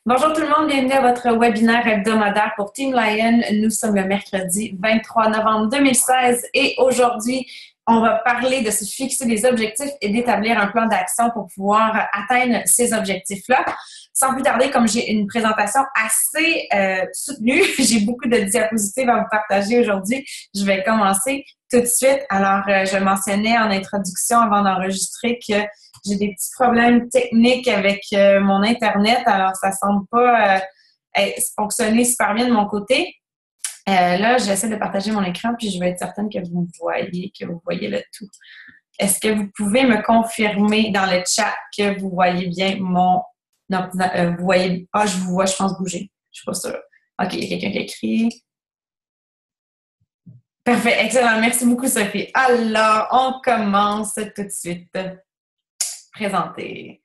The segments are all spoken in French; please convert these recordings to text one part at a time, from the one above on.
Bonjour tout le monde, bienvenue à votre webinaire hebdomadaire pour Team Lion. Nous sommes le mercredi 23 novembre 2016 et aujourd'hui, on va parler de se fixer des objectifs et d'établir un plan d'action pour pouvoir atteindre ces objectifs-là. Sans plus tarder, comme j'ai une présentation assez soutenue, j'ai beaucoup de diapositives à vous partager aujourd'hui. Je vais commencer tout de suite. Alors, je mentionnais en introduction avant d'enregistrer que j'ai des petits problèmes techniques avec mon Internet, alors ça semble pas fonctionner super bien de mon côté. Là, j'essaie de partager mon écran, puis je vais être certaine que vous voyez le tout. Est-ce que vous pouvez me confirmer dans le chat que vous voyez bien mon ordinateur? Vous voyez... Ah, je vous vois, je pense, bouger. Je suis pas sûre. OK, il y a quelqu'un qui écrit. Parfait, excellent. Merci beaucoup, Sophie. Alors, on commence tout de suite. Présenter.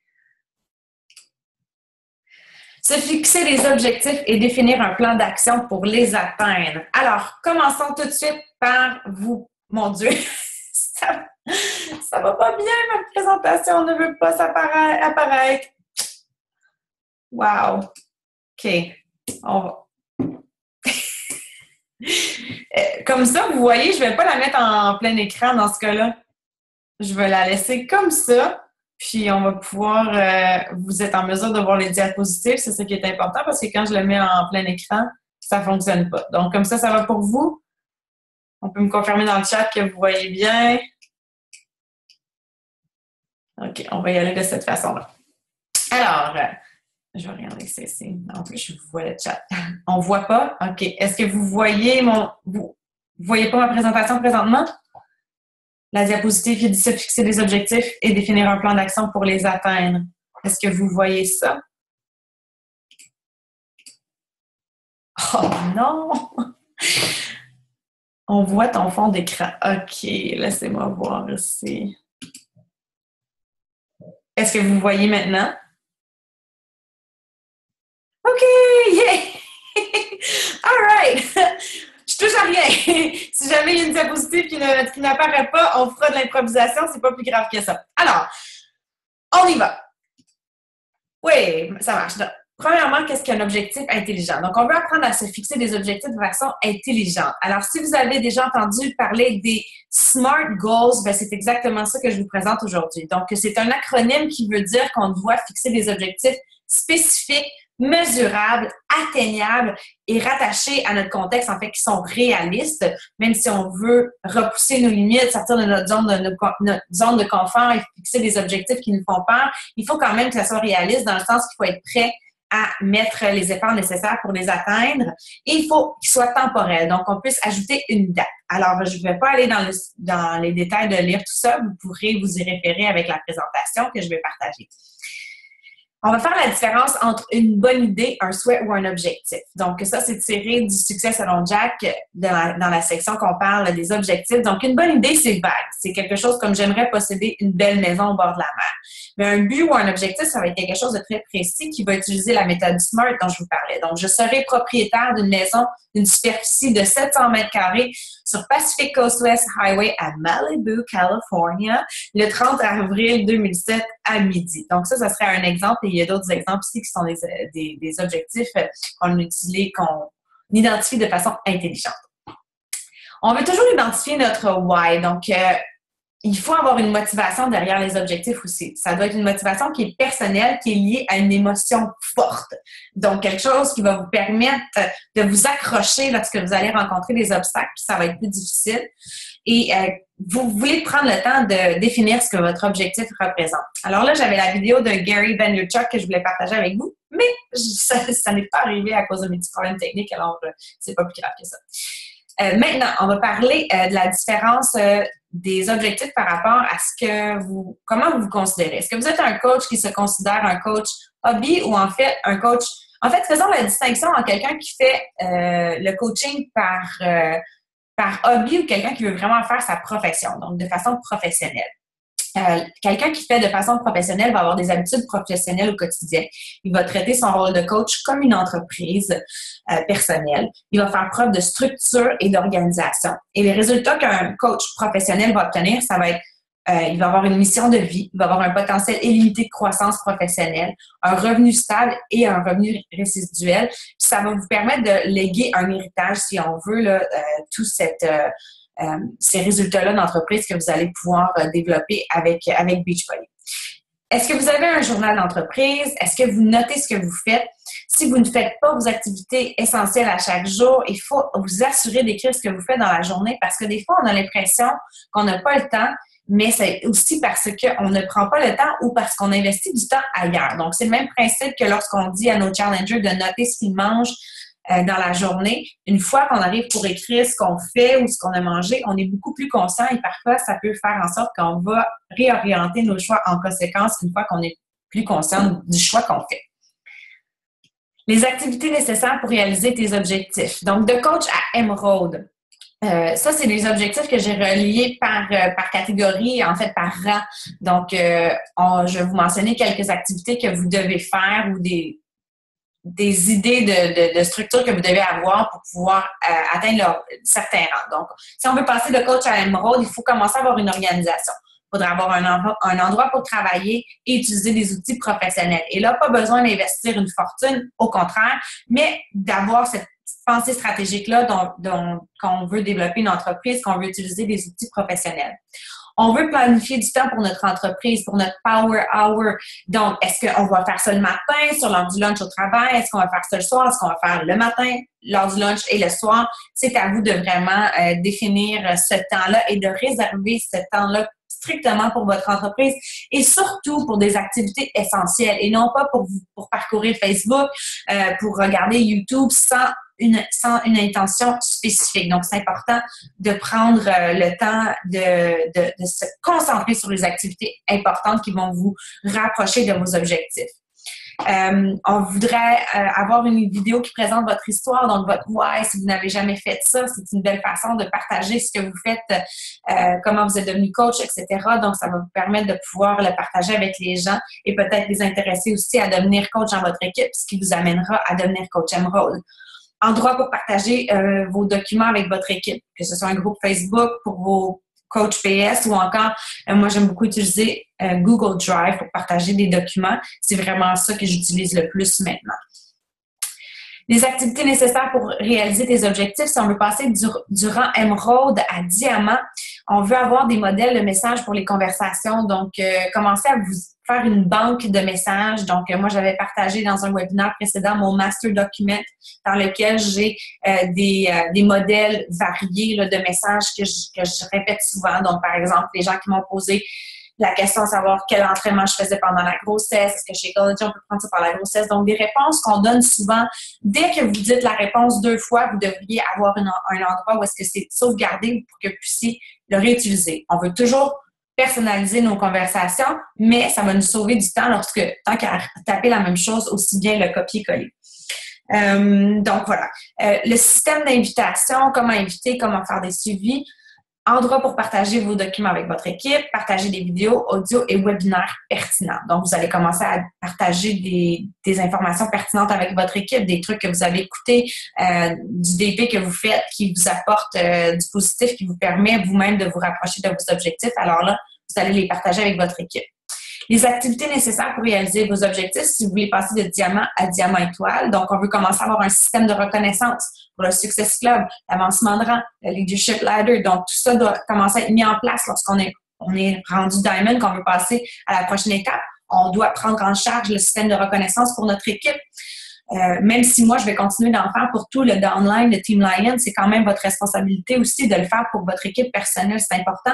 Se fixer des objectifs et définir un plan d'action pour les atteindre. Alors, commençons tout de suite par vous. Mon Dieu, ça va pas bien, ma présentation ne veut pas apparaître. Wow. OK. On va. Comme ça, vous voyez, je ne vais pas la mettre en plein écran dans ce cas-là. Je vais la laisser comme ça. Puis, on va pouvoir, vous êtes en mesure de voir les diapositives, c'est ça qui est important parce que quand je le mets en plein écran, ça ne fonctionne pas. Donc, comme ça va pour vous? On peut me confirmer dans le chat que vous voyez bien. OK, on va y aller de cette façon-là. Alors, je vais regarder ici. En plus, je vous vois le chat. On ne voit pas? OK. Est-ce que vous voyez vous voyez pas ma présentation présentement? La diapositive qui dit se fixer des objectifs et définir un plan d'action pour les atteindre. Est-ce que vous voyez ça? Oh non! On voit ton fond d'écran. OK, laissez-moi voir ici. Est-ce que vous voyez maintenant? OK! Yeah! All right! Je touche à rien. Si jamais il y a une diapositive qui n'apparaît pas, on fera de l'improvisation, c'est pas plus grave que ça. Alors, on y va. Oui, ça marche. Donc, premièrement, qu'est-ce qu'un objectif intelligent? Donc, on veut apprendre à se fixer des objectifs de façon intelligente. Alors, si vous avez déjà entendu parler des SMART Goals, ben, c'est exactement ça que je vous présente aujourd'hui. Donc, c'est un acronyme qui veut dire qu'on doit fixer des objectifs spécifiques, mesurables, atteignables et rattachés à notre contexte, en fait, qui sont réalistes, même si on veut repousser nos limites, sortir de notre zone de confort et fixer des objectifs qui nous font peur, il faut quand même que ça soit réaliste dans le sens qu'il faut être prêt à mettre les efforts nécessaires pour les atteindre et il faut qu'ils soient temporels, donc on puisse ajouter une date. Alors, je ne vais pas aller dans les détails de lire tout ça, vous pourrez vous y référer avec la présentation que je vais partager. On va faire la différence entre une bonne idée, un souhait ou un objectif. Donc, ça, c'est tiré du succès selon Jack dans la section qu'on parle des objectifs. Donc, une bonne idée, c'est vague. C'est quelque chose comme j'aimerais posséder une belle maison au bord de la mer. Mais un but ou un objectif, ça va être quelque chose de très précis qui va utiliser la méthode SMART dont je vous parlais. Donc, je serai propriétaire d'une maison d'une superficie de 700 mètres carrés sur Pacific Coast-West Highway à Malibu, California, le 30 avril 2007 à midi. Donc, ça serait un exemple et il y a d'autres exemples ici qui sont des objectifs qu'on identifie de façon intelligente. On veut toujours identifier notre why. Donc, il faut avoir une motivation derrière les objectifs aussi. Ça doit être une motivation qui est personnelle, qui est liée à une émotion forte. Donc, quelque chose qui va vous permettre de vous accrocher lorsque vous allez rencontrer des obstacles, puis ça va être plus difficile. Et vous voulez prendre le temps de définir ce que votre objectif représente. Alors là, j'avais la vidéo de Gary Vaynerchuk que je voulais partager avec vous, mais ça n'est pas arrivé à cause de mes petits problèmes techniques, alors c'est pas plus grave que ça. Maintenant, on va parler de la différence des objectifs par rapport à comment vous vous considérez. Est-ce que vous êtes un coach qui se considère un coach hobby ou en fait un coach... En fait, faisons la distinction entre quelqu'un qui fait le coaching par hobby ou quelqu'un qui veut vraiment faire sa profession, donc de façon professionnelle. Quelqu'un qui fait de façon professionnelle va avoir des habitudes professionnelles au quotidien. Il va traiter son rôle de coach comme une entreprise personnelle. Il va faire preuve de structure et d'organisation. Et les résultats qu'un coach professionnel va obtenir, ça va être Il va avoir une mission de vie, il va avoir un potentiel illimité de croissance professionnelle, un revenu stable et un revenu résiduel. Puis ça va vous permettre de léguer un héritage, si on veut, là, ces résultats-là d'entreprise que vous allez pouvoir développer avec Beachbody. Est-ce que vous avez un journal d'entreprise? Est-ce que vous notez ce que vous faites? Si vous ne faites pas vos activités essentielles à chaque jour, il faut vous assurer d'écrire ce que vous faites dans la journée parce que des fois, on a l'impression qu'on n'a pas le temps, mais c'est aussi parce qu'on ne prend pas le temps ou parce qu'on investit du temps ailleurs. Donc, c'est le même principe que lorsqu'on dit à nos challengers de noter ce qu'ils mangent dans la journée. Une fois qu'on arrive pour écrire ce qu'on fait ou ce qu'on a mangé, on est beaucoup plus conscient et parfois, ça peut faire en sorte qu'on va réorienter nos choix en conséquence une fois qu'on est plus conscient du choix qu'on fait. Les activités nécessaires pour réaliser tes objectifs. Donc, de coach à émeraude. Ça, c'est des objectifs que j'ai reliés par catégorie, en fait, par rang. Donc, je vais vous mentionner quelques activités que vous devez faire ou des idées de structure que vous devez avoir pour pouvoir atteindre certains rangs. Donc, si on veut passer de coach à émeraude, il faut commencer à avoir une organisation. Il faudra avoir un endroit pour travailler et utiliser des outils professionnels. Et là, pas besoin d'investir une fortune, au contraire, mais d'avoir cette pensée stratégique-là qu'on veut développer une entreprise, qu'on veut utiliser des outils professionnels. On veut planifier du temps pour notre entreprise, pour notre Power Hour. Donc, est-ce qu'on va faire ça le matin, sur l'heure du lunch au travail? Est-ce qu'on va faire ça le soir? Est-ce qu'on va faire le matin, l'heure du lunch et le soir? C'est à vous de vraiment définir ce temps-là et de réserver ce temps-là strictement pour votre entreprise et surtout pour des activités essentielles et non pas pour parcourir Facebook, pour regarder YouTube sans une intention spécifique. Donc, c'est important de prendre le temps de se concentrer sur les activités importantes qui vont vous rapprocher de vos objectifs. On voudrait avoir une vidéo qui présente votre histoire, donc votre why. Si vous n'avez jamais fait ça, c'est une belle façon de partager ce que vous faites, comment vous êtes devenu coach, etc. Donc, ça va vous permettre de pouvoir le partager avec les gens et peut-être les intéresser aussi à devenir coach dans votre équipe, ce qui vous amènera à devenir coach émeraude. Endroit pour partager vos documents avec votre équipe, que ce soit un groupe Facebook pour vos coach PS ou encore, moi, j'aime beaucoup utiliser Google Drive pour partager des documents. C'est vraiment ça que j'utilise le plus maintenant. Les activités nécessaires pour réaliser tes objectifs, si on veut passer du rang émeraude à diamant, on veut avoir des modèles de messages pour les conversations. Donc, commencez à vous faire une banque de messages. Donc, moi, j'avais partagé dans un webinaire précédent mon master document dans lequel j'ai des modèles variés là, de messages que je répète souvent. Donc, par exemple, les gens qui m'ont posé la question de savoir quel entraînement je faisais pendant la grossesse, est-ce que chez Ecology, on peut prendre ça par la grossesse. Donc, des réponses qu'on donne souvent. Dès que vous dites la réponse 2 fois, vous devriez avoir un endroit où est-ce que c'est sauvegardé pour que vous puissiez le réutiliser. On veut toujours personnaliser nos conversations, mais ça va nous sauver du temps tant qu'à taper la même chose, aussi bien le copier-coller. Donc, voilà. Le système d'invitation, comment inviter, comment faire des suivis. Endroit pour partager vos documents avec votre équipe, partager des vidéos, audio et webinaires pertinents. Donc, vous allez commencer à partager des informations pertinentes avec votre équipe, des trucs que vous avez écoutés, du DP que vous faites qui vous apporte du positif, qui vous permet vous-même de vous rapprocher de vos objectifs. Alors là, vous allez les partager avec votre équipe. Les activités nécessaires pour réaliser vos objectifs, si vous voulez passer de diamant à diamant étoile. Donc, on veut commencer à avoir un système de reconnaissance pour le Success Club, l'avancement de rang, le Leadership Ladder. Donc, tout ça doit commencer à être mis en place lorsqu'on est rendu diamond, qu'on veut passer à la prochaine étape. On doit prendre en charge le système de reconnaissance pour notre équipe. Même si moi, je vais continuer d'en faire pour tout le downline, le Team Lion, c'est quand même votre responsabilité aussi de le faire pour votre équipe personnelle. C'est important.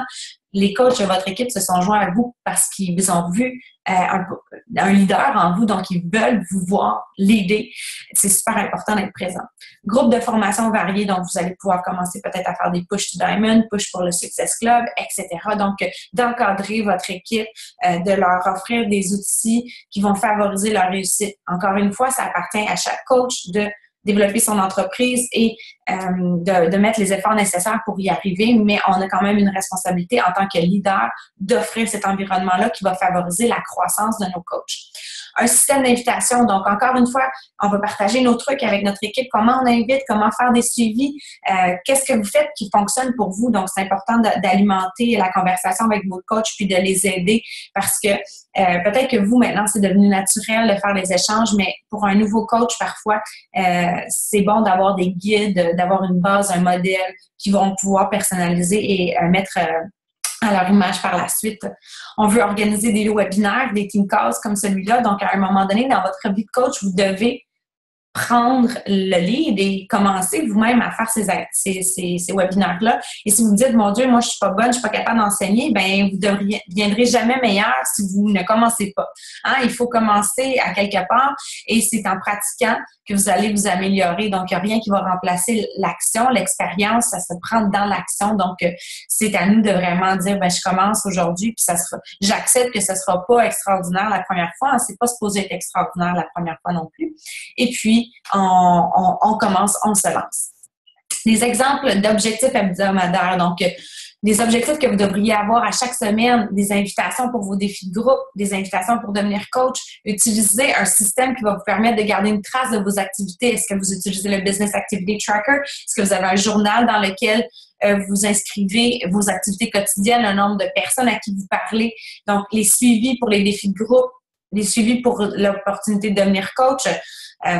Les coachs de votre équipe se sont joints à vous parce qu'ils ont vu un leader en vous, donc ils veulent vous voir l'aider. C'est super important d'être présent. Groupe de formation varié, donc vous allez pouvoir commencer peut-être à faire des push to diamond, push pour le Success Club, etc. Donc, d'encadrer votre équipe, de leur offrir des outils qui vont favoriser leur réussite. Encore une fois, ça appartient à chaque coach de développer son entreprise et de mettre les efforts nécessaires pour y arriver, mais on a quand même une responsabilité en tant que leader d'offrir cet environnement-là qui va favoriser la croissance de nos coachs. un système d'invitation. Donc, encore une fois, on va partager nos trucs avec notre équipe, comment on invite, comment faire des suivis, qu'est-ce que vous faites qui fonctionne pour vous. Donc, c'est important d'alimenter la conversation avec vos coachs puis de les aider parce que peut-être que vous, maintenant, c'est devenu naturel de faire des échanges, mais pour un nouveau coach, parfois, c'est bon d'avoir des guides, d'avoir une base, un modèle qui vont pouvoir personnaliser et mettre à leur image par la suite. On veut organiser des webinaires, des team calls comme celui-là. Donc, à un moment donné, dans votre vie de coach, vous devez prendre le lead et commencer vous-même à faire ces webinaires-là. Et si vous me dites, mon Dieu, moi, je suis pas bonne, je suis pas capable d'enseigner, ben vous ne deviendrez jamais meilleur si vous ne commencez pas. Hein? Il faut commencer à quelque part et c'est en pratiquant que vous allez vous améliorer. Donc, il n'y a rien qui va remplacer l'action, l'expérience, ça se prend dans l'action. Donc, c'est à nous de vraiment dire, ben je commence aujourd'hui, puis j'accepte que ce sera pas extraordinaire la première fois. Hein? C'est pas supposé être extraordinaire la première fois non plus. Et puis, on commence, on se lance. Des exemples d'objectifs hebdomadaires. Donc, des objectifs que vous devriez avoir à chaque semaine, des invitations pour vos défis de groupe, des invitations pour devenir coach. Utilisez un système qui va vous permettre de garder une trace de vos activités. Est-ce que vous utilisez le Business Activity Tracker? Est-ce que vous avez un journal dans lequel vous inscrivez vos activités quotidiennes, le nombre de personnes à qui vous parlez? Donc, les suivis pour les défis de groupe, les suivis pour l'opportunité de devenir coach,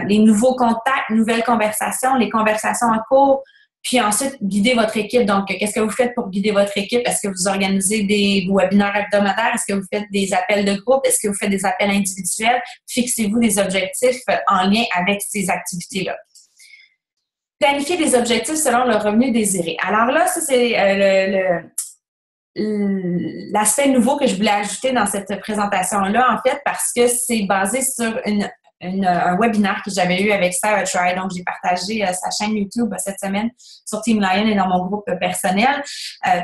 les nouveaux contacts, nouvelles conversations, les conversations en cours, puis ensuite, guider votre équipe. Donc, qu'est-ce que vous faites pour guider votre équipe? Est-ce que vous organisez des webinaires hebdomadaires? Est-ce que vous faites des appels de groupe? Est-ce que vous faites des appels individuels? Fixez-vous des objectifs en lien avec ces activités-là. Planifier des objectifs selon le revenu désiré. Alors là, ça, c'est l'aspect nouveau que je voulais ajouter dans cette présentation-là, en fait, parce que c'est basé sur un webinaire que j'avais eu avec Sarah Try. Donc, j'ai partagé sa chaîne YouTube cette semaine sur Team Lion et dans mon groupe personnel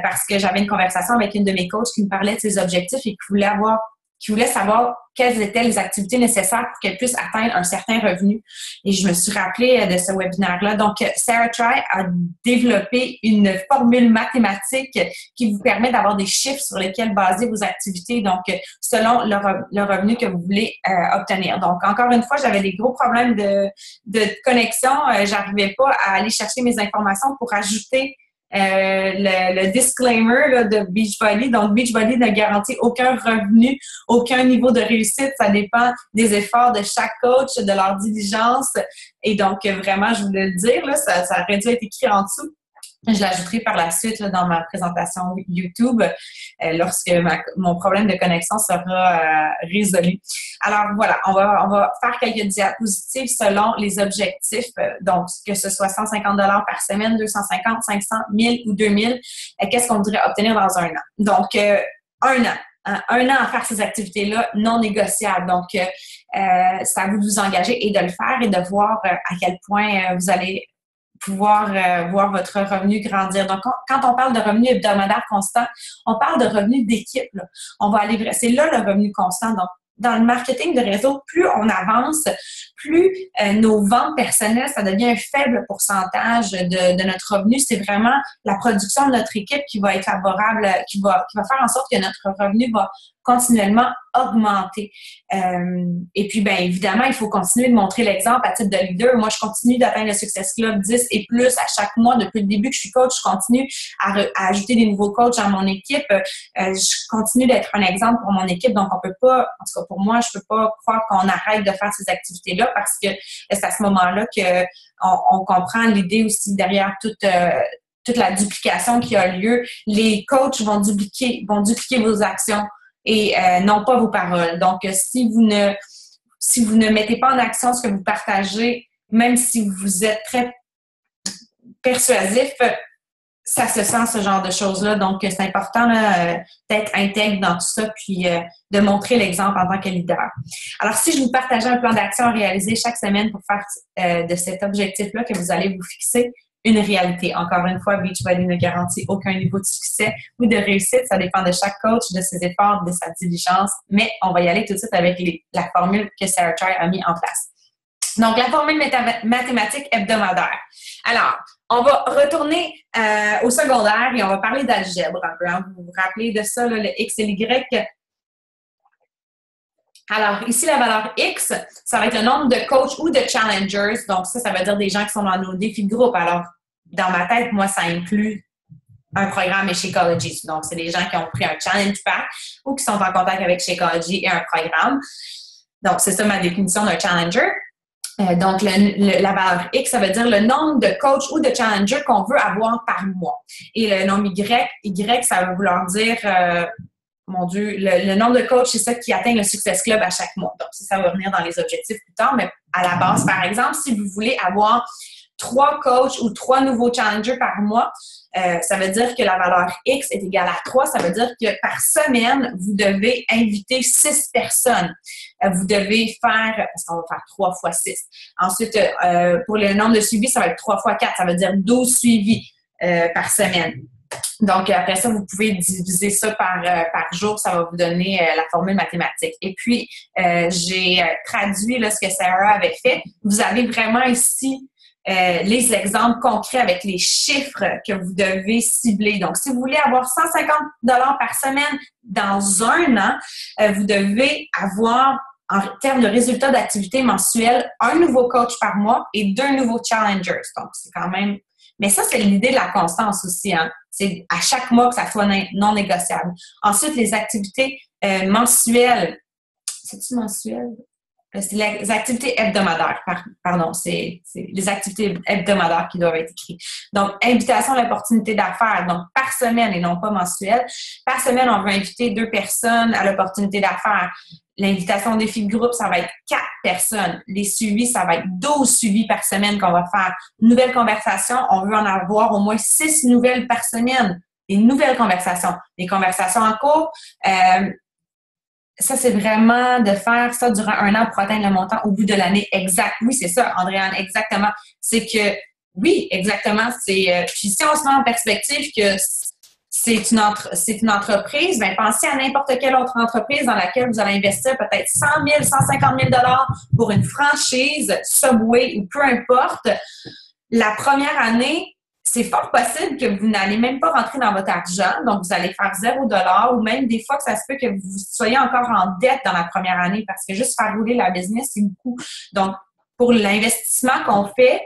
parce que j'avais une conversation avec une de mes coachs qui me parlait de ses objectifs et qui voulait savoir quelles étaient les activités nécessaires pour qu'elle puisse atteindre un certain revenu. Et je me suis rappelée de ce webinaire-là. Donc, Sarah Try a développé une formule mathématique qui vous permet d'avoir des chiffres sur lesquels baser vos activités, donc selon le revenu que vous voulez obtenir. Donc, encore une fois, j'avais des gros problèmes de connexion. J'arrivais pas à aller chercher mes informations pour ajouter le disclaimer là, de Beachbody. Donc, Beachbody ne garantit aucun revenu, aucun niveau de réussite. Ça dépend des efforts de chaque coach, de leur diligence. Et donc, vraiment, je voulais le dire, là, ça aurait dû être écrit en dessous. Je l'ajouterai par la suite là, dans ma présentation YouTube lorsque mon problème de connexion sera résolu. Alors voilà, on va faire quelques diapositives selon les objectifs. Donc, que ce soit 150 $ par semaine, 250, 500, 1000 ou 2000, qu'est-ce qu'on voudrait obtenir dans un an? Donc, un an. Un an à faire ces activités-là non négociables. Donc, c'est à vous de vous engager et de le faire et de voir à quel point vous allez pouvoir voir votre revenu grandir. Donc, quand on parle de revenu hebdomadaire constant, on parle de revenu d'équipe. Là. On va aller, c'est là le revenu constant. Donc, dans le marketing de réseau, plus on avance, plus nos ventes personnelles, ça devient un faible pourcentage de notre revenu. C'est vraiment la production de notre équipe qui va être favorable, qui va faire en sorte que notre revenu va continuellement augmenter. Et puis, bien évidemment, il faut continuer de montrer l'exemple à titre de leader. Moi, je continue d'atteindre le Success Club 10 et plus à chaque mois. Depuis le début que je suis coach, je continue à ajouter des nouveaux coachs dans mon équipe. Je continue d'être un exemple pour mon équipe. Donc, on peut pas, en tout cas pour moi, je peux pas croire qu'on arrête de faire ces activités-là parce que c'est à ce moment-là qu'on comprend l'idée aussi derrière toute la duplication qui a lieu. Les coachs vont dupliquer vos actions et non pas vos paroles. Donc, si vous ne mettez pas en action ce que vous partagez, même si vous êtes très persuasif, ça se sent ce genre de choses-là. Donc, c'est important là, d'être intègre dans tout ça puis de montrer l'exemple en tant que leader. Alors, si je vous partageais un plan d'action à réaliser chaque semaine pour faire de cet objectif-là que vous allez vous fixer une réalité. Encore une fois, Beachbody ne garantit aucun niveau de succès ou de réussite. Ça dépend de chaque coach, de ses efforts, de sa diligence. Mais on va y aller tout de suite avec la formule que Sarah Try a mis en place. Donc, la formule mathématique hebdomadaire. Alors, on va retourner au secondaire et on va parler d'algèbre un peu. Hein. Vous vous rappelez de ça, là, le X et l'Y. Alors, ici, la valeur X, ça va être le nombre de coachs ou de challengers. Donc, ça veut dire des gens qui sont dans nos défis de groupe. Alors, dans ma tête, moi, ça inclut un programme et Shakeology. Donc, c'est des gens qui ont pris un challenge pack ou qui sont en contact avec Shakeology et un programme. Donc, c'est ça ma définition d'un challenger. Donc, la valeur X, ça veut dire le nombre de coachs ou de challengers qu'on veut avoir par mois. Et le nombre Y, ça veut vouloir dire, mon Dieu, le nombre de coachs, c'est ça qui atteint le Success Club à chaque mois. Donc, ça va venir dans les objectifs plus tard. Mais à la base, par exemple, si vous voulez avoir 3 coachs ou 3 nouveaux challengers par mois, ça veut dire que la valeur X est égale à 3. Ça veut dire que par semaine, vous devez inviter 6 personnes. Vous devez faire, parce qu'on va faire 3 fois 6. Ensuite, pour le nombre de suivis, ça va être 3 fois 4. Ça veut dire 12 suivis par semaine. Donc, après ça, vous pouvez diviser ça par jour. Ça va vous donner la formule mathématique. Et puis, j'ai traduit là, ce que Sarah avait fait. Vous avez vraiment ici les exemples concrets avec les chiffres que vous devez cibler. Donc, si vous voulez avoir 150 $ par semaine dans un an, vous devez avoir, en termes de résultats d'activité mensuelle, un nouveau coach par mois et 2 nouveaux challengers. Donc, c'est quand même... Mais ça, c'est l'idée de la constance aussi, hein. C'est à chaque mois que ça soit non négociable. Ensuite, les activités mensuelles. C'est-tu mensuel? C'est les activités hebdomadaires, pardon, c'est les activités hebdomadaires qui doivent être écrites. Donc, invitation à l'opportunité d'affaires, donc par semaine et non pas mensuelle. Par semaine, on veut inviter 2 personnes à l'opportunité d'affaires. L'invitation au défi de groupe, ça va être 4 personnes. Les suivis, ça va être 12 suivis par semaine qu'on va faire. Nouvelles conversations, on veut en avoir au moins 6 nouvelles par semaine. Des nouvelles conversations. Les conversations en cours, ça, c'est vraiment de faire ça durant un an pour atteindre le montant au bout de l'année exact. Oui, c'est ça, Andréane, exactement. C'est que, oui, exactement. Puis si on se met en perspective que c'est une entreprise, bien, pensez à n'importe quelle autre entreprise dans laquelle vous allez investir peut-être 100 000, 150 000 $ pour une franchise, Subway ou peu importe. La première année, c'est fort possible que vous n'allez même pas rentrer dans votre argent, donc vous allez faire 0 $ ou même des fois que ça se peut que vous soyez encore en dette dans la première année parce que juste faire rouler la business, c'est beaucoup. Donc, pour l'investissement qu'on fait,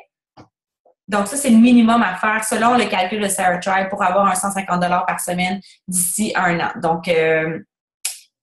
donc ça, c'est le minimum à faire selon le calcul de Sarah Tribe pour avoir un 150 $ par semaine d'ici un an. Donc,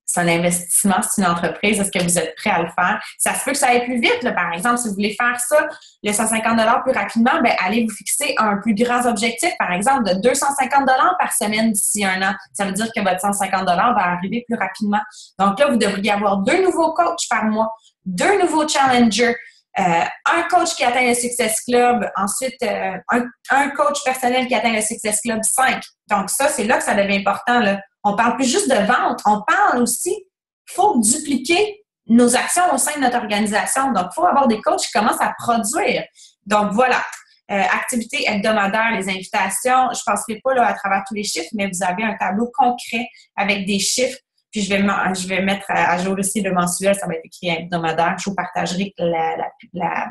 c'est un investissement, c'est une entreprise. Est-ce que vous êtes prêt à le faire? Ça se peut que ça aille plus vite. Là. Par exemple, si vous voulez faire ça, le 150 $ plus rapidement, bien, allez vous fixer un plus grand objectif, par exemple, de 250 $ par semaine d'ici un an. Ça veut dire que votre 150 $ va arriver plus rapidement. Donc là, vous devriez avoir 2 nouveaux coachs par mois, 2 nouveaux challengers, un coach qui atteint le Success Club, ensuite un coach personnel qui atteint le Success Club 5. Donc ça, c'est là que ça devient important, là. On parle plus juste de vente, on parle aussi qu'il faut dupliquer nos actions au sein de notre organisation. Donc, il faut avoir des coachs qui commencent à produire. Donc, voilà. Activités hebdomadaires, les invitations. Je ne passerai pas là, à travers tous les chiffres, mais vous avez un tableau concret avec des chiffres. Puis, je vais mettre à jour aussi le mensuel. Ça va être écrit hebdomadaire. Je vous partagerai la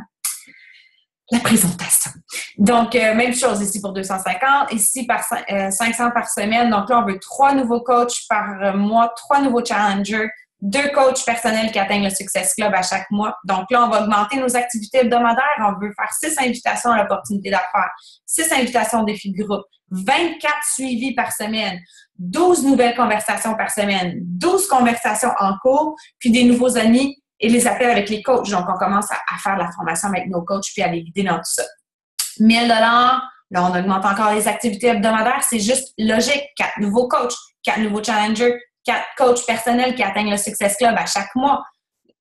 présentation. Donc, même chose ici pour 250, ici par 500 par semaine. Donc là, on veut 3 nouveaux coachs par mois, 3 nouveaux challengers, 2 coachs personnels qui atteignent le Success Club à chaque mois. Donc là, on va augmenter nos activités hebdomadaires. On veut faire 6 invitations à l'opportunité d'affaires, 6 invitations au défi de groupe, 24 suivis par semaine, 12 nouvelles conversations par semaine, 12 conversations en cours, puis des nouveaux amis et les appels avec les coachs. Donc, on commence à faire la formation avec nos coachs puis à les guider dans tout ça. 1 000 $, là, on augmente encore les activités hebdomadaires. C'est juste logique. 4 nouveaux coachs, 4 nouveaux challengers, 4 coachs personnels qui atteignent le Success Club à chaque mois.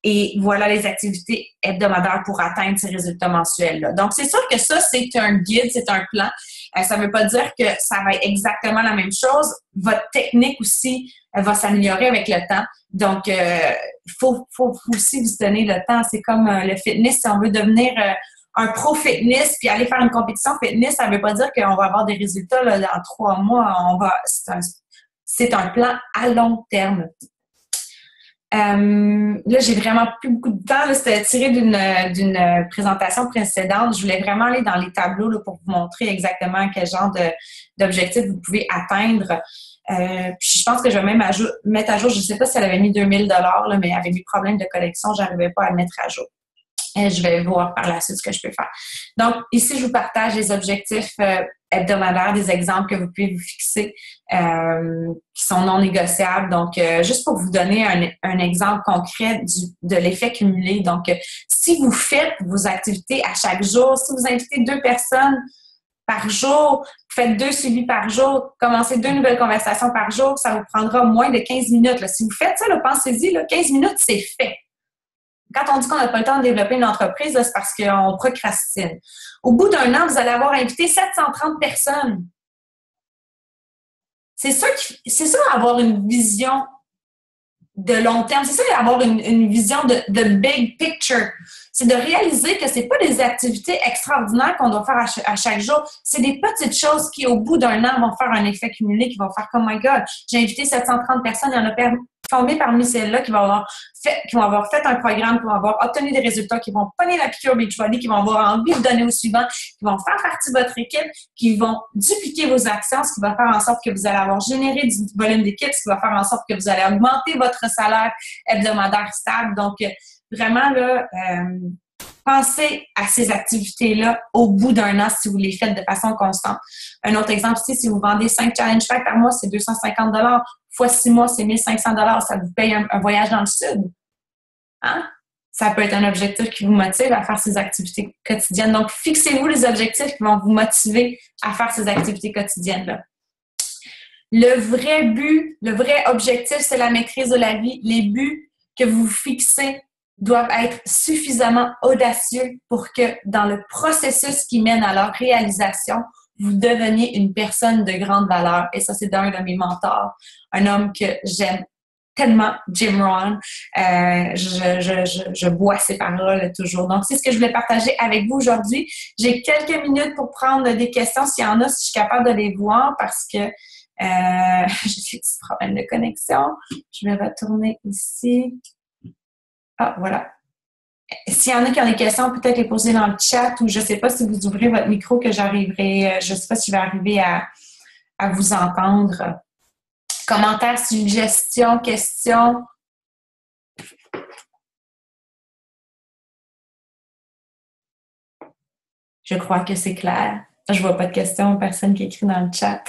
Et voilà les activités hebdomadaires pour atteindre ces résultats mensuels-là. Donc, c'est sûr que ça, c'est un guide, c'est un plan. Ça ne veut pas dire que ça va être exactement la même chose. Votre technique aussi va s'améliorer avec le temps. Donc, il faut aussi vous donner le temps. C'est comme le fitness. Si on veut devenir un pro fitness puis aller faire une compétition fitness, ça ne veut pas dire qu'on va avoir des résultats là, dans 3 mois. C'est un plan à long terme. Là, j'ai vraiment plus beaucoup de temps. C'était tiré d'une présentation précédente. Je voulais vraiment aller dans les tableaux là, pour vous montrer exactement quel genre d'objectifs vous pouvez atteindre. Puis je pense que je vais même mettre à jour, je ne sais pas si elle avait mis 2000 là, mais elle avait mis problème de collection, je n'arrivais pas à le mettre à jour. Et je vais voir par la suite ce que je peux faire. Donc, ici, je vous partage les objectifs hebdomadaires, des exemples que vous pouvez vous fixer qui sont non négociables. Donc, juste pour vous donner un exemple concret de l'effet cumulé. Donc, si vous faites vos activités à chaque jour, si vous invitez 2 personnes par jour, vous faites 2 suivis par jour, commencez 2 nouvelles conversations par jour, ça vous prendra moins de 15 minutes. Là. Si vous faites ça, pensez-y, 15 minutes, c'est fait. Quand on dit qu'on n'a pas le temps de développer une entreprise, c'est parce qu'on procrastine. Au bout d'un an, vous allez avoir invité 730 personnes. C'est ça, avoir une vision de long terme. C'est ça, avoir une vision de big picture. C'est de réaliser que c'est pas des activités extraordinaires qu'on doit faire à chaque jour. C'est des petites choses qui, au bout d'un an, vont faire un effet cumulé, qui vont faire comme, oh my God, j'ai invité 730 personnes, il y en a formé parmi celles-là qui vont avoir fait un programme, qui vont avoir obtenu des résultats, qui vont pogner la piqûre Beachbody, qui vont avoir envie de donner au suivant, qui vont faire partie de votre équipe, qui vont dupliquer vos actions, ce qui va faire en sorte que vous allez avoir généré du volume d'équipe, ce qui va faire en sorte que vous allez augmenter votre salaire hebdomadaire stable. Donc, vraiment, là, pensez à ces activités-là au bout d'un an si vous les faites de façon constante. Un autre exemple ici, si vous vendez 5 challenge packs par mois, c'est 250 fois 6 mois, c'est 1500 ça vous paye un voyage dans le sud. Hein? Ça peut être un objectif qui vous motive à faire ces activités quotidiennes. Donc, fixez-vous les objectifs qui vont vous motiver à faire ces activités quotidiennes-là. Le vrai but, le vrai objectif, c'est la maîtrise de la vie. Les buts que vous fixez doivent être suffisamment audacieux pour que dans le processus qui mène à leur réalisation, vous deveniez une personne de grande valeur. Et ça, c'est d'un de mes mentors, un homme que j'aime tellement, Jim Rohn. Je bois ses paroles toujours. Donc, c'est ce que je voulais partager avec vous aujourd'hui. J'ai quelques minutes pour prendre des questions, s'il y en a, si je suis capable de les voir, parce que j'ai des petits problèmes de connexion. Je vais retourner ici. Ah, voilà. S'il y en a qui ont des questions, peut-être les poser dans le chat ou je ne sais pas si vous ouvrez votre micro que j'arriverai, je ne sais pas si je vais arriver à vous entendre. Commentaires, suggestions, questions. Je crois que c'est clair. Je ne vois pas de questions, personne qui écrit dans le chat.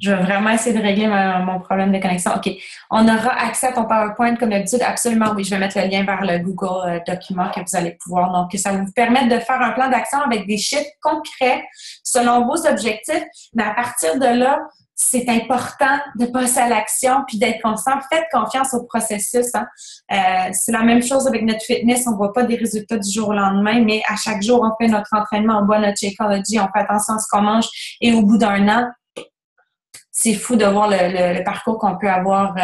Je vais vraiment essayer de régler mon problème de connexion. OK. On aura accès à ton PowerPoint comme d'habitude. Absolument, oui. Je vais mettre le lien vers le Google document que vous allez pouvoir. Donc, ça va vous permettre de faire un plan d'action avec des chiffres concrets selon vos objectifs. Mais à partir de là, c'est important de passer à l'action puis d'être constant. Faites confiance au processus. Hein. C'est la même chose avec notre fitness. On ne voit pas des résultats du jour au lendemain, mais à chaque jour, on fait notre entraînement, on boit notre Shakeology, on fait attention à ce qu'on mange et au bout d'un an, c'est fou de voir le parcours qu'on peut avoir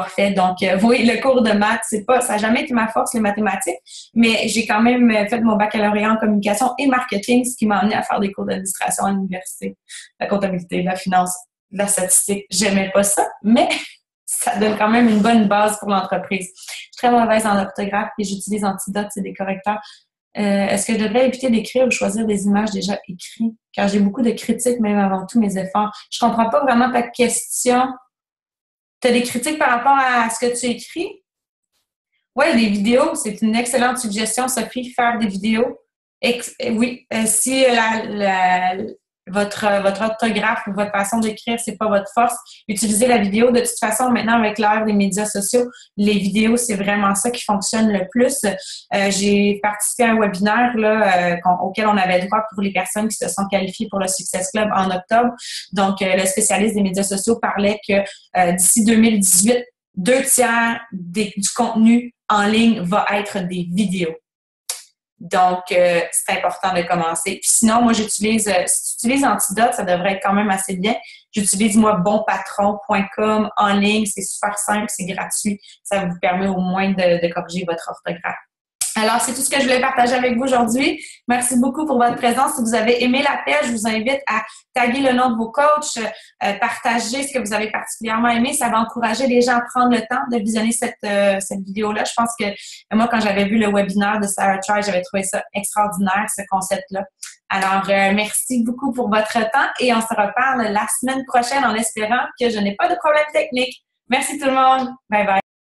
fait. Donc, oui, le cours de maths, ça n'a jamais été ma force, les mathématiques, mais j'ai quand même fait mon baccalauréat en communication et marketing, ce qui m'a amené à faire des cours d'administration à l'université. La comptabilité, la finance, la statistique, j'aimais pas ça, mais ça donne quand même une bonne base pour l'entreprise. Je suis très mauvaise en orthographe et j'utilise Antidote, c'est des correcteurs. Est-ce que je devrais éviter d'écrire ou choisir des images déjà écrites? Car j'ai beaucoup de critiques, même avant tout mes efforts. Je comprends pas vraiment ta question. Tu as des critiques par rapport à ce que tu écris? Oui, des vidéos, c'est une excellente suggestion, Sophie, faire des vidéos. Oui, si votre orthographe ou votre façon d'écrire, c'est pas votre force, utilisez la vidéo. De toute façon, maintenant, avec l'ère des médias sociaux, les vidéos, c'est vraiment ça qui fonctionne le plus. J'ai participé à un webinaire là, auquel on avait droit pour les personnes qui se sont qualifiées pour le Success Club en octobre. Donc, le spécialiste des médias sociaux parlait que d'ici 2018, 2/3 du contenu en ligne va être des vidéos. Donc, c'est important de commencer. Puis sinon, moi, si tu utilises Antidote, ça devrait être quand même assez bien. J'utilise, moi, bonpatron.com en ligne. C'est super simple, c'est gratuit. Ça vous permet au moins de corriger votre orthographe. Alors, c'est tout ce que je voulais partager avec vous aujourd'hui. Merci beaucoup pour votre présence. Si vous avez aimé l'appel, je vous invite à taguer le nom de vos coachs, partager ce que vous avez particulièrement aimé. Ça va encourager les gens à prendre le temps de visionner cette vidéo-là. Je pense que moi, quand j'avais vu le webinaire de Sarah Choi, j'avais trouvé ça extraordinaire, ce concept-là. Alors, merci beaucoup pour votre temps et on se reparle la semaine prochaine en espérant que je n'ai pas de problème technique. Merci tout le monde. Bye bye.